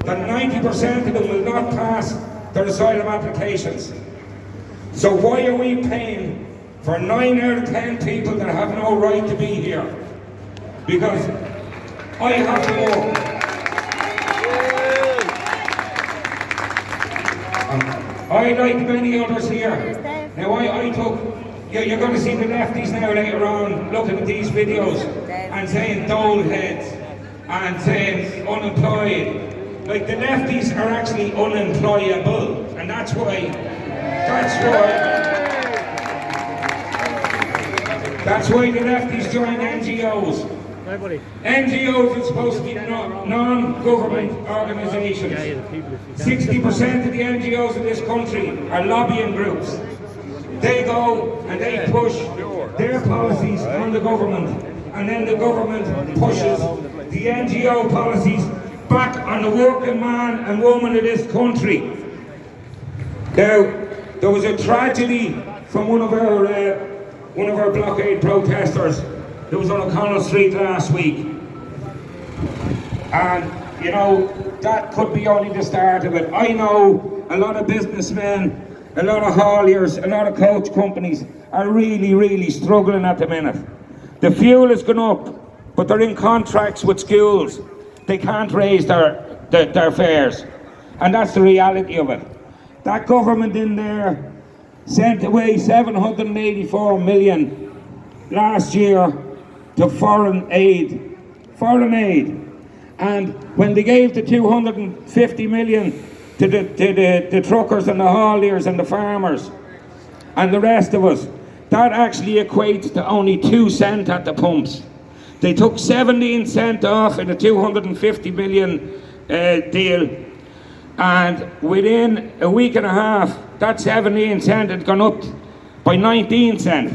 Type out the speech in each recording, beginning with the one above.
that 90% of them will not pass their asylum applications. So why are we paying for 9 out of 10 people that have no right to be here? Because I have to work. I, like many others here. Now I took, you're going to see the lefties now later on looking at these videos and saying dole heads and saying unemployed. Like, the lefties are actually unemployable, and that's why the lefties join NGOs. NGOs are supposed to be non-government organisations. 60% of the NGOs in this country are lobbying groups. They go and they push their policies on the government, and then the government pushes the NGO policies back on the working man and woman of this country. Now, there was a tragedy from one of our blockade protesters that was on O'Connell Street last week. And, you know, that could be only the start of it. I know a lot of businessmen, a lot of hauliers, a lot of coach companies are really, really struggling at the minute. The fuel has gone up, but they're in contracts with schools. They can't raise their fares. And that's the reality of it. That government in there sent away 784 million last year to foreign aid. And when they gave the 250 million to the truckers and the hauliers and the farmers and the rest of us, that actually equates to only 2 cents at the pumps. They took 17 cents off in a 250 million deal, and within a week and a half, that 17 cents had gone up by 19 cents.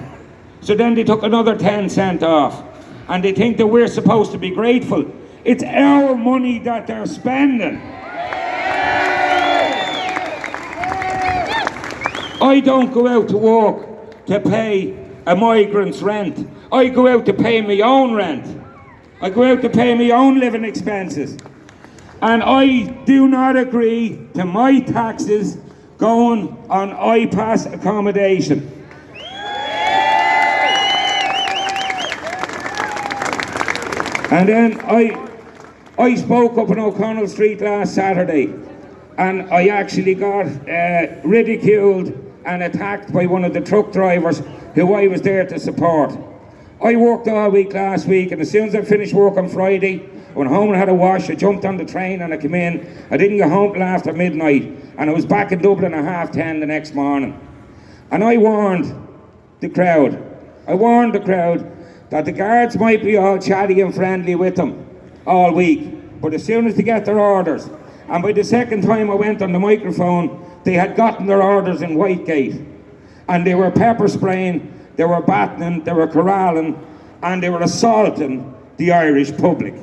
So then they took another 10 cents off, and they think that we're supposed to be grateful. It's our money that they're spending. I don't go out to work to pay a migrant's rent. I go out to pay my own rent. I go out to pay my own living expenses. And I do not agree to my taxes going on Ipas accommodation. And then I spoke up on O'Connell Street last Saturday, and I actually got ridiculed and attacked by one of the truck drivers who I was there to support. I worked all week last week, and as soon as I finished work on Friday, I went home and had a wash. I jumped on the train and I came in. I didn't get home till after midnight, and I was back in Dublin at 10:30 the next morning. And I warned the crowd that the guards might be all chatty and friendly with them all week, but as soon as they get their orders, and by the second time I went on the microphone, they had gotten their orders in Whitegate, and they were pepper spraying, they were battening, they were corralling, and they were assaulting the Irish public.